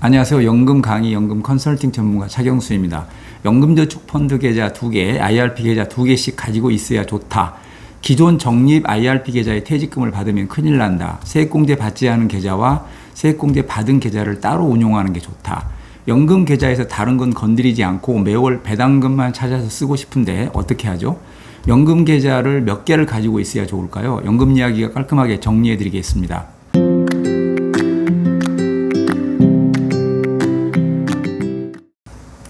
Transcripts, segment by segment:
안녕하세요. 연금 강의, 연금 컨설팅 전문가 차경수입니다. 연금저축펀드 계좌 2개, IRP 계좌 2개씩 가지고 있어야 좋다. 기존 적립 IRP 계좌에 퇴직금을 받으면 큰일 난다. 세액공제 받지 않은 계좌와 세액공제 받은 계좌를 따로 운용하는 게 좋다. 연금 계좌에서 다른 건 건드리지 않고 매월 배당금만 찾아서 쓰고 싶은데 어떻게 하죠? 연금 계좌를 몇 개를 가지고 있어야 좋을까요? 연금 이야기가 깔끔하게 정리해 드리겠습니다.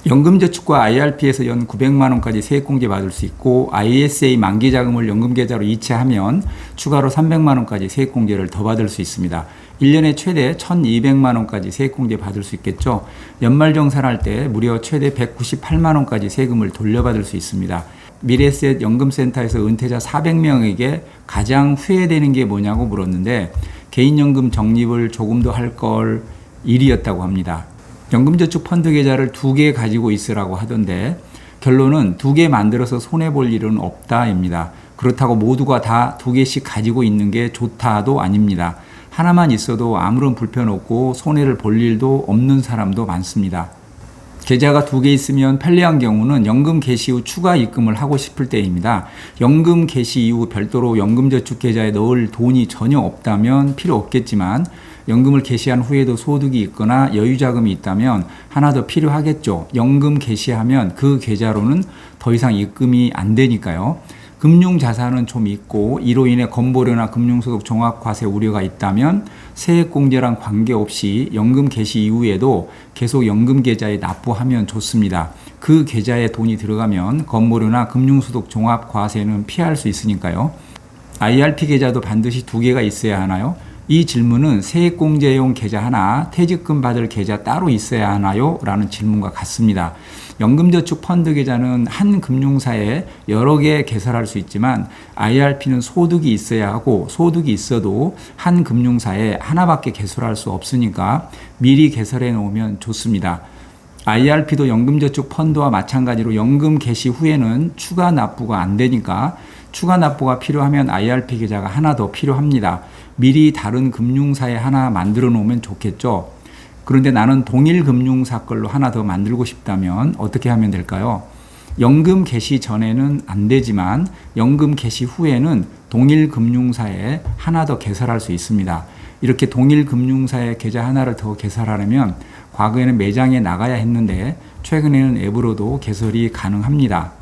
연금저축과 IRP에서 연 900만원까지 세액공제 받을 수 있고 ISA 만기자금을 연금계좌로 이체하면 추가로 300만원까지 세액공제를 더 받을 수 있습니다. 1년에 최대 1200만원까지 세액공제 받을 수 있겠죠. 연말정산을 할 때 무려 최대 198만원까지 세금을 돌려받을 수 있습니다. 미래에셋 연금센터에서 은퇴자 400명에게 가장 후회되는 게 뭐냐고 물었는데 개인연금 적립을 조금 더 할 걸 일이었다고 합니다. 연금저축 펀드 계좌를 2개 가지고 있으라고 하던데 결론은 2개 만들어서 손해볼 일은 없다입니다. 그렇다고 모두가 다 2개씩 가지고 있는 게 좋다도 아닙니다. 하나만 있어도 아무런 불편 없고 손해를 볼 일도 없는 사람도 많습니다. 계좌가 2개 있으면 편리한 경우는 연금 개시 후 추가 입금을 하고 싶을 때입니다. 연금 개시 이후 별도로 연금저축 계좌에 넣을 돈이 전혀 없다면 필요 없겠지만 연금을 개시한 후에도 소득이 있거나 여유자금이 있다면 하나 더 필요하겠죠. 연금 개시하면 그 계좌로는 더 이상 입금이 안 되니까요. 금융자산은 좀 있고 이로 인해 건보료나 금융소득 종합과세 우려가 있다면 세액공제랑 관계없이 연금 개시 이후에도 계속 연금 계좌에 납부하면 좋습니다. 그 계좌에 돈이 들어가면 건보료나 금융소득 종합과세는 피할 수 있으니까요. IRP 계좌도 반드시 2개가 있어야 하나요? 이 질문은 세액공제용 계좌 하나, 퇴직금 받을 계좌 따로 있어야 하나요? 라는 질문과 같습니다. 연금저축 펀드 계좌는 한 금융사에 여러 개 개설할 수 있지만 IRP는 소득이 있어야 하고 소득이 있어도 한 금융사에 하나밖에 개설할 수 없으니까 미리 개설해 놓으면 좋습니다. IRP도 연금저축 펀드와 마찬가지로 연금 개시 후에는 추가 납부가 안 되니까 추가 납부가 필요하면 IRP 계좌가 하나 더 필요합니다. 미리 다른 금융사에 하나 만들어 놓으면 좋겠죠. 그런데 나는 동일 금융사 걸로 하나 더 만들고 싶다면 어떻게 하면 될까요? 연금 개시 전에는 안 되지만 연금 개시 후에는 동일 금융사에 하나 더 개설할 수 있습니다. 이렇게 동일 금융사에 계좌 하나를 더 개설하려면 과거에는 매장에 나가야 했는데 최근에는 앱으로도 개설이 가능합니다.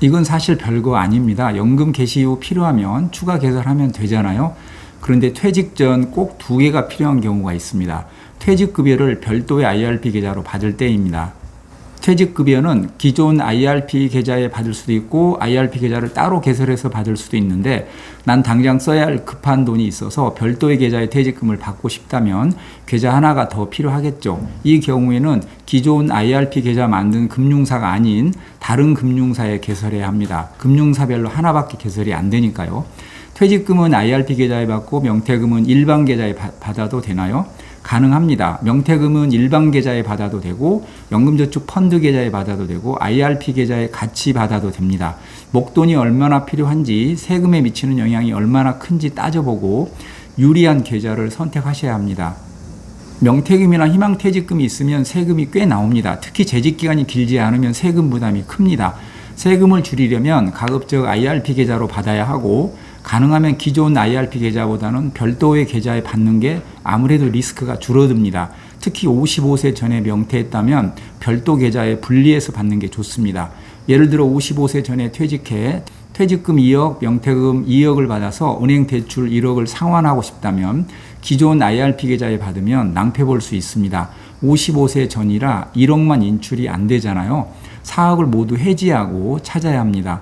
이건 사실 별거 아닙니다. 연금 개시 후 필요하면 추가 개설하면 되잖아요. 그런데 퇴직 전 꼭 2개가 필요한 경우가 있습니다. 퇴직급여를 별도의 IRP 계좌로 받을 때입니다. 퇴직급여는 기존 IRP 계좌에 받을 수도 있고 IRP 계좌를 따로 개설해서 받을 수도 있는데 난 당장 써야 할 급한 돈이 있어서 별도의 계좌에 퇴직금을 받고 싶다면 계좌 하나가 더 필요하겠죠. 이 경우에는 기존 IRP 계좌 만든 금융사가 아닌 다른 금융사에 개설해야 합니다. 금융사별로 하나밖에 개설이 안 되니까요. 퇴직금은 IRP 계좌에 받고 명퇴금은 일반 계좌에 받아도 되나요? 가능합니다. 명퇴금은 일반 계좌에 받아도 되고 연금저축 펀드 계좌에 받아도 되고 IRP 계좌에 같이 받아도 됩니다. 목돈이 얼마나 필요한지 세금에 미치는 영향이 얼마나 큰지 따져보고 유리한 계좌를 선택하셔야 합니다. 명퇴금이나 희망퇴직금이 있으면 세금이 꽤 나옵니다. 특히 재직기간이 길지 않으면 세금 부담이 큽니다. 세금을 줄이려면 가급적 IRP 계좌로 받아야 하고 가능하면 기존 IRP 계좌보다는 별도의 계좌에 받는 게 아무래도 리스크가 줄어듭니다. 특히 55세 전에 명퇴했다면 별도 계좌에 분리해서 받는 게 좋습니다. 예를 들어 55세 전에 퇴직해 퇴직금 2억, 명퇴금 2억을 받아서 은행 대출 1억을 상환하고 싶다면 기존 IRP 계좌에 받으면 낭패 볼 수 있습니다. 55세 전이라 1억만 인출이 안 되잖아요. 4억을 모두 해지하고 찾아야 합니다.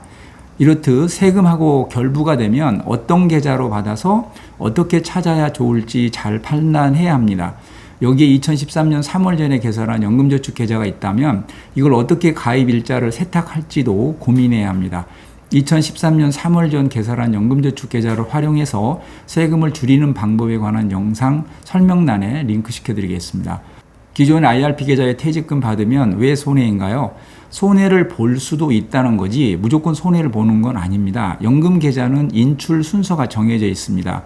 이렇듯 세금하고 결부가 되면 어떤 계좌로 받아서 어떻게 찾아야 좋을지 잘 판단해야 합니다. 여기에 2013년 3월 전에 개설한 연금저축 계좌가 있다면 이걸 어떻게 가입 일자를 세탁할지도 고민해야 합니다. 2013년 3월 전 개설한 연금저축 계좌를 활용해서 세금을 줄이는 방법에 관한 영상 설명란에 링크 시켜드리겠습니다. 기존 IRP 계좌에 퇴직금 받으면 왜 손해인가요? 손해를 볼 수도 있다는 거지 무조건 손해를 보는 건 아닙니다. 연금 계좌는 인출 순서가 정해져 있습니다.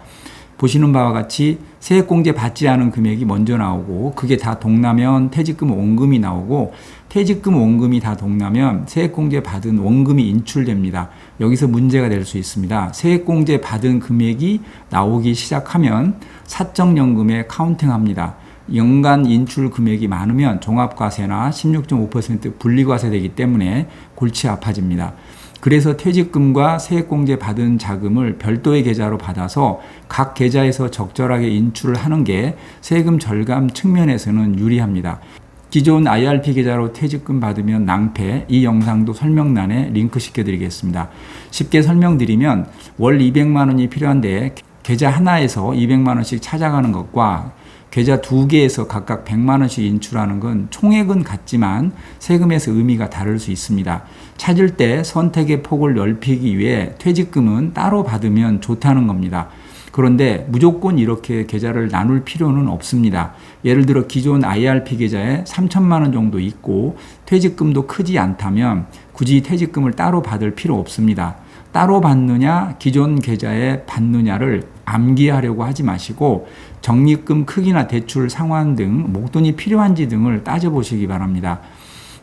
보시는 바와 같이 세액공제 받지 않은 금액이 먼저 나오고 그게 다 동나면 퇴직금 원금이 나오고 퇴직금 원금이 다 동나면 세액공제 받은 원금이 인출됩니다. 여기서 문제가 될 수 있습니다. 세액공제 받은 금액이 나오기 시작하면 사적연금에 카운팅합니다. 연간 인출 금액이 많으면 종합과세나 16.5% 분리과세 되기 때문에 골치 아파집니다. 그래서 퇴직금과 세액공제 받은 자금을 별도의 계좌로 받아서 각 계좌에서 적절하게 인출을 하는 게 세금 절감 측면에서는 유리합니다. 기존 IRP 계좌로 퇴직금 받으면 낭패, 이 영상도 설명란에 링크 시켜드리겠습니다. 쉽게 설명드리면 월 200만 원이 필요한데 계좌 하나에서 200만 원씩 찾아가는 것과 계좌 두 개에서 각각 100만 원씩 인출하는 건 총액은 같지만 세금에서 의미가 다를 수 있습니다. 찾을 때 선택의 폭을 넓히기 위해 퇴직금은 따로 받으면 좋다는 겁니다. 그런데 무조건 이렇게 계좌를 나눌 필요는 없습니다. 예를 들어 기존 IRP 계좌에 3천만 원 정도 있고 퇴직금도 크지 않다면 굳이 퇴직금을 따로 받을 필요 없습니다. 따로 받느냐 기존 계좌에 받느냐를 암기하려고 하지 마시고 적립금 크기나 대출 상환 등 목돈이 필요한지 등을 따져보시기 바랍니다.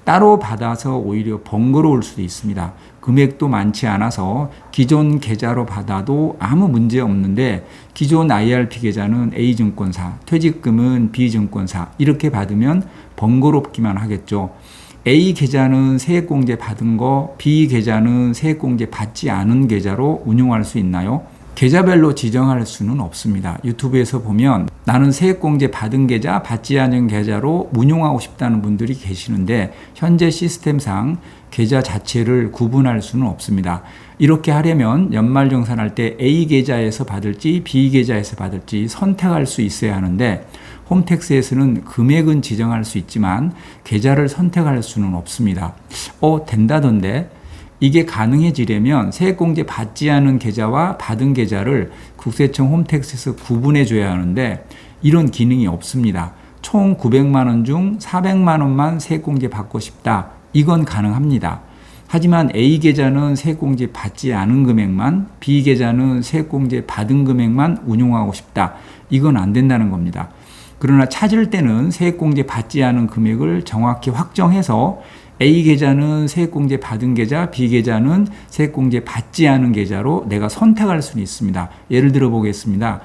따로 받아서 오히려 번거로울 수도 있습니다. 금액도 많지 않아서 기존 계좌로 받아도 아무 문제 없는데 기존 IRP 계좌는 A증권사, 퇴직금은 B증권사 이렇게 받으면 번거롭기만 하겠죠. A 계좌는 세액공제 받은 거, B 계좌는 세액공제 받지 않은 계좌로 운용할 수 있나요? 계좌별로 지정할 수는 없습니다. 유튜브에서 보면 나는 세액공제 받은 계좌, 받지 않은 계좌로 운용하고 싶다는 분들이 계시는데 현재 시스템상 계좌 자체를 구분할 수는 없습니다. 이렇게 하려면 연말정산할 때 A 계좌에서 받을지 B 계좌에서 받을지 선택할 수 있어야 하는데 홈택스에서는 금액은 지정할 수 있지만 계좌를 선택할 수는 없습니다. 된다던데? 이게 가능해지려면 세액공제 받지 않은 계좌와 받은 계좌를 국세청 홈택스에서 구분해 줘야 하는데 이런 기능이 없습니다. 총 900만 원 중 400만 원만 세액공제 받고 싶다. 이건 가능합니다. 하지만 A 계좌는 세액공제 받지 않은 금액만, B 계좌는 세액공제 받은 금액만 운용하고 싶다. 이건 안 된다는 겁니다. 그러나 찾을 때는 세액공제 받지 않은 금액을 정확히 확정해서 A 계좌는 세액공제 받은 계좌, B 계좌는 세액공제 받지 않은 계좌로 내가 선택할 수는 있습니다. 예를 들어 보겠습니다.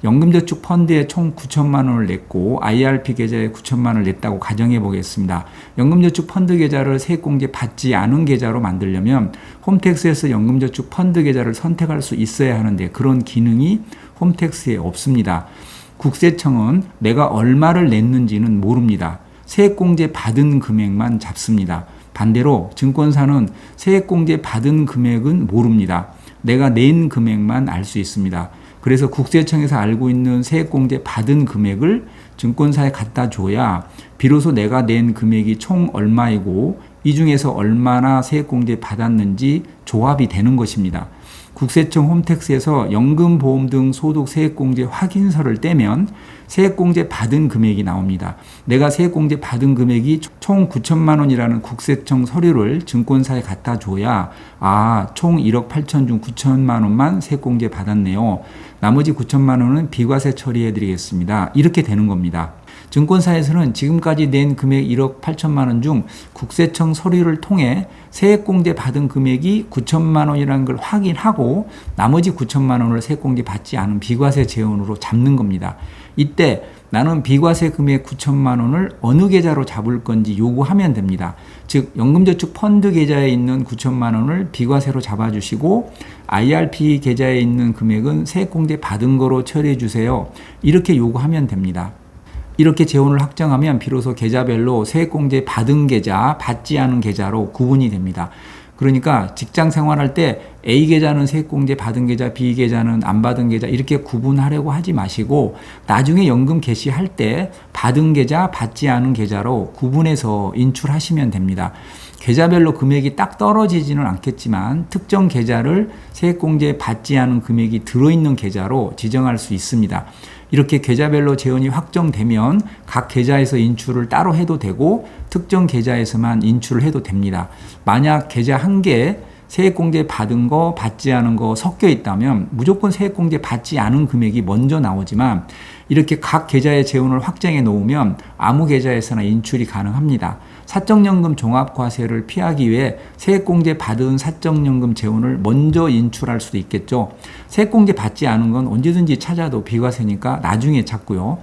연금저축 펀드에 총 9천만 원을 냈고 IRP 계좌에 9천만 원을 냈다고 가정해 보겠습니다. 연금저축 펀드 계좌를 세액공제 받지 않은 계좌로 만들려면 홈택스에서 연금저축 펀드 계좌를 선택할 수 있어야 하는데 그런 기능이 홈택스에 없습니다. 국세청은 내가 얼마를 냈는지는 모릅니다. 세액공제 받은 금액만 잡습니다. 반대로 증권사는 세액공제 받은 금액은 모릅니다. 내가 낸 금액만 알 수 있습니다. 그래서 국세청에서 알고 있는 세액공제 받은 금액을 증권사에 갖다 줘야 비로소 내가 낸 금액이 총 얼마이고 이 중에서 얼마나 세액공제 받았는지 조합이 되는 것입니다. 국세청 홈택스에서 연금, 보험 등 소득 세액공제 확인서를 떼면 세액공제 받은 금액이 나옵니다. 내가 세액공제 받은 금액이 총 9천만 원이라는 국세청 서류를 증권사에 갖다 줘야 총 1억 8천 중 9천만 원만 세액공제 받았네요. 나머지 9천만 원은 비과세 처리해 드리겠습니다. 이렇게 되는 겁니다. 증권사에서는 지금까지 낸 금액 1억 8천만 원 중 국세청 서류를 통해 세액공제 받은 금액이 9천만 원이라는 걸 확인하고 나머지 9천만 원을 세액공제 받지 않은 비과세 재원으로 잡는 겁니다. 이때 나는 비과세 금액 9천만 원을 어느 계좌로 잡을 건지 요구하면 됩니다. 즉 연금저축 펀드 계좌에 있는 9천만 원을 비과세로 잡아주시고 IRP 계좌에 있는 금액은 세액공제 받은 거로 처리해 주세요. 이렇게 요구하면 됩니다. 이렇게 재원을 확정하면 비로소 계좌별로 세액공제 받은 계좌, 받지 않은 계좌로 구분이 됩니다. 그러니까 직장 생활할 때 A 계좌는 세액공제 받은 계좌, B 계좌는 안 받은 계좌 이렇게 구분하려고 하지 마시고 나중에 연금 개시할 때 받은 계좌, 받지 않은 계좌로 구분해서 인출하시면 됩니다. 계좌별로 금액이 딱 떨어지지는 않겠지만 특정 계좌를 세액공제 받지 않은 금액이 들어있는 계좌로 지정할 수 있습니다. 이렇게 계좌별로 재원이 확정되면 각 계좌에서 인출을 따로 해도 되고 특정 계좌에서만 인출을 해도 됩니다. 만약 계좌 한 개에 세액공제 받은 거 받지 않은 거 섞여 있다면 무조건 세액공제 받지 않은 금액이 먼저 나오지만 이렇게 각 계좌의 재원을 확정해 놓으면 아무 계좌에서나 인출이 가능합니다. 사적연금 종합과세를 피하기 위해 세액공제 받은 사적연금 재원을 먼저 인출할 수도 있겠죠. 세액공제 받지 않은 건 언제든지 찾아도 비과세니까 나중에 찾고요.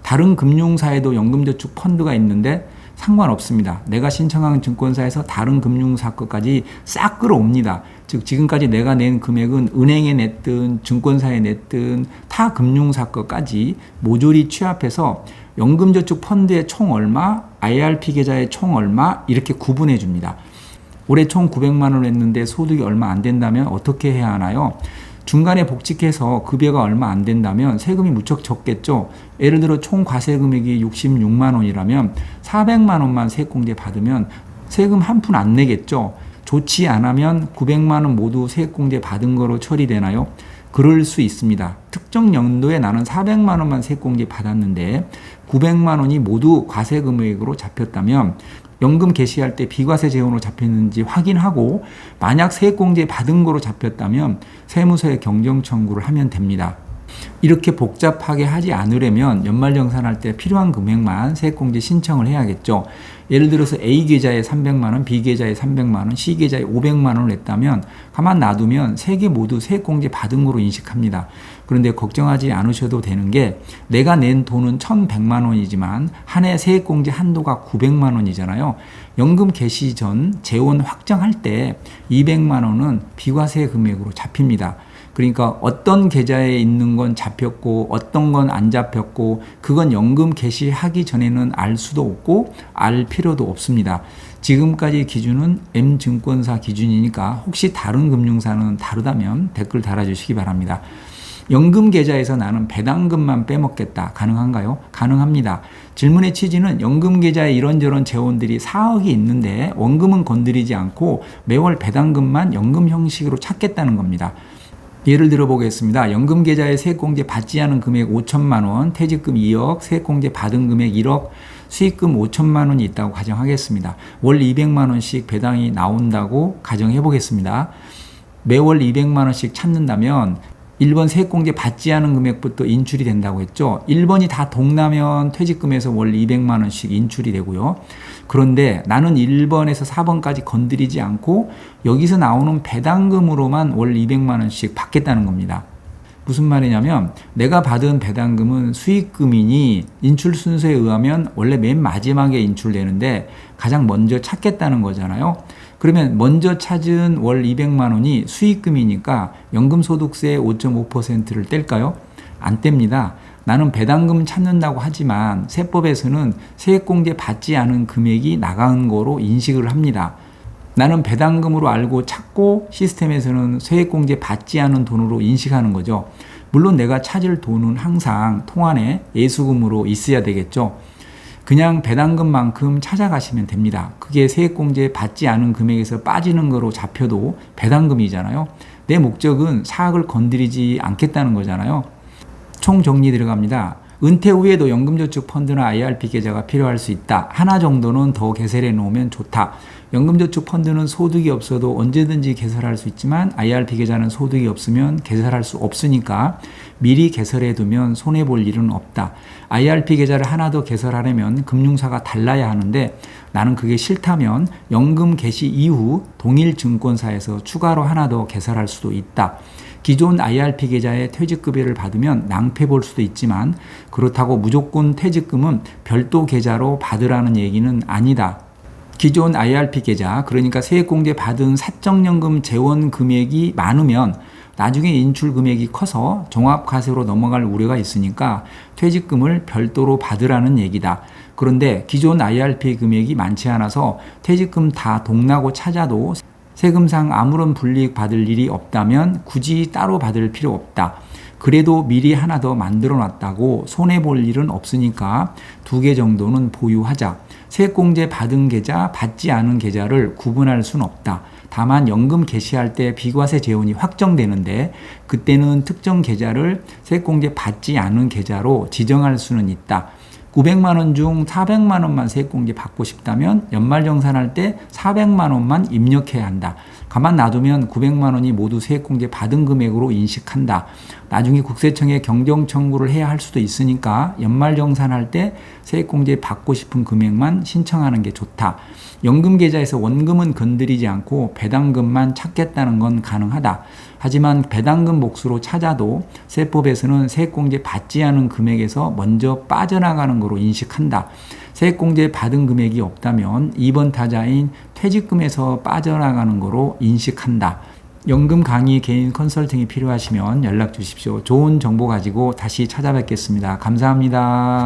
다른 금융사에도 연금저축 펀드가 있는데 상관없습니다. 내가 신청한 증권사에서 다른 금융사 것까지 싹 끌어옵니다. 즉 지금까지 내가 낸 금액은 은행에 냈든 증권사에 냈든 타 금융사 것까지 모조리 취합해서 연금저축 펀드의 총 얼마, IRP 계좌의 총 얼마 이렇게 구분해 줍니다. 올해 총 900만 원 했는데 소득이 얼마 안 된다면 어떻게 해야 하나요? 중간에 복직해서 급여가 얼마 안 된다면 세금이 무척 적겠죠. 예를 들어 총 과세 금액이 66만 원이라면 400만 원만 세액공제 받으면 세금 한 푼 안 내겠죠. 좋지 않으면 900만 원 모두 세액공제 받은 거로 처리되나요? 그럴 수 있습니다. 특정 연도에 나는 400만 원만 세액공제 받았는데 900만 원이 모두 과세 금액으로 잡혔다면 연금 개시할 때 비과세 재원으로 잡혔는지 확인하고 만약 세액공제 받은 거로 잡혔다면 세무서에 경정 청구를 하면 됩니다. 이렇게 복잡하게 하지 않으려면 연말정산할 때 필요한 금액만 세액공제 신청을 해야겠죠. 예를 들어서 A 계좌에 300만 원, B 계좌에 300만 원, C 계좌에 500만 원을 냈다면 가만 놔두면 세 개 모두 세액공제 받은 거로 인식합니다. 그런데 걱정하지 않으셔도 되는 게 내가 낸 돈은 1,100만 원이지만 한 해 세액공제 한도가 900만 원이잖아요. 연금 개시 전 재원 확정할 때 200만 원은 비과세 금액으로 잡힙니다. 그러니까 어떤 계좌에 있는 건 잡혔고 어떤 건 안 잡혔고 그건 연금 개시하기 전에는 알 수도 없고 알 필요도 없습니다. 지금까지 기준은 M증권사 기준이니까 혹시 다른 금융사는 다르다면 댓글 달아주시기 바랍니다. 연금 계좌에서 나는 배당금만 빼먹겠다. 가능한가요? 가능합니다. 질문의 취지는 연금 계좌에 이런저런 재원들이 4억이 있는데 원금은 건드리지 않고 매월 배당금만 연금 형식으로 찾겠다는 겁니다. 예를 들어 보겠습니다. 연금 계좌에 세액공제 받지 않은 금액 5천만 원, 퇴직금 2억, 세액공제 받은 금액 1억, 수익금 5천만 원이 있다고 가정하겠습니다. 월 200만 원씩 배당이 나온다고 가정해 보겠습니다. 매월 200만 원씩 찾는다면 1번 세액공제 받지 않은 금액부터 인출이 된다고 했죠. 1번이 다 동나면 퇴직금에서 월 200만 원씩 인출이 되고요. 그런데 나는 1번에서 4번까지 건드리지 않고 여기서 나오는 배당금으로만 월 200만 원씩 받겠다는 겁니다. 무슨 말이냐면 내가 받은 배당금은 수익금이니 인출 순서에 의하면 원래 맨 마지막에 인출되는데 가장 먼저 찾겠다는 거잖아요. 그러면 먼저 찾은 월 200만 원이 수익금이니까 연금소득세 5.5%를 뗄까요? 안 뗍니다. 나는 배당금 찾는다고 하지만 세법에서는 세액공제 받지 않은 금액이 나간 거로 인식을 합니다. 나는 배당금으로 알고 찾고 시스템에서는 세액공제 받지 않은 돈으로 인식하는 거죠. 물론 내가 찾을 돈은 항상 통안에 예수금으로 있어야 되겠죠. 그냥 배당금만큼 찾아가시면 됩니다. 그게 세액공제 받지 않은 금액에서 빠지는 거로 잡혀도 배당금이잖아요. 내 목적은 사학을 건드리지 않겠다는 거잖아요. 총 정리 들어갑니다. 은퇴 후에도 연금저축 펀드나 IRP 계좌가 필요할 수 있다. 하나 정도는 더 개설해 놓으면 좋다. 연금저축 펀드는 소득이 없어도 언제든지 개설할 수 있지만 IRP 계좌는 소득이 없으면 개설할 수 없으니까 미리 개설해 두면 손해볼 일은 없다. IRP 계좌를 하나 더 개설하려면 금융사가 달라야 하는데 나는 그게 싫다면 연금 개시 이후 동일 증권사에서 추가로 하나 더 개설할 수도 있다. 기존 IRP 계좌에 퇴직급여를 받으면 낭패 볼 수도 있지만 그렇다고 무조건 퇴직금은 별도 계좌로 받으라는 얘기는 아니다. 기존 IRP 계좌, 그러니까 세액공제 받은 사적연금 재원 금액이 많으면 나중에 인출 금액이 커서 종합과세로 넘어갈 우려가 있으니까 퇴직금을 별도로 받으라는 얘기다. 그런데 기존 IRP 금액이 많지 않아서 퇴직금 다 동나고 찾아도 세금상 아무런 불이익 받을 일이 없다면 굳이 따로 받을 필요 없다. 그래도 미리 하나 더 만들어 놨다고 손해볼 일은 없으니까 2개 정도는 보유하자. 세액공제 받은 계좌, 받지 않은 계좌를 구분할 수는 없다. 다만 연금 개시할 때 비과세 재원이 확정되는데 그때는 특정 계좌를 세액공제 받지 않은 계좌로 지정할 수는 있다. 900만 원 중 400만 원만 세액공제 받고 싶다면 연말정산할 때 400만 원만 입력해야 한다. 가만 놔두면 900만 원이 모두 세액공제 받은 금액으로 인식한다. 나중에 국세청에 경정 청구를 해야 할 수도 있으니까 연말정산할 때 세액공제 받고 싶은 금액만 신청하는 게 좋다. 연금계좌에서 원금은 건드리지 않고 배당금만 찾겠다는 건 가능하다. 하지만 배당금 몫으로 찾아도 세법에서는 세액공제 받지 않은 금액에서 먼저 빠져나가는 거로 인식한다. 세액공제 받은 금액이 없다면 2번 타자인 퇴직금에서 빠져나가는 거로 인식한다. 연금 강의 개인 컨설팅이 필요하시면 연락 주십시오. 좋은 정보 가지고 다시 찾아뵙겠습니다. 감사합니다.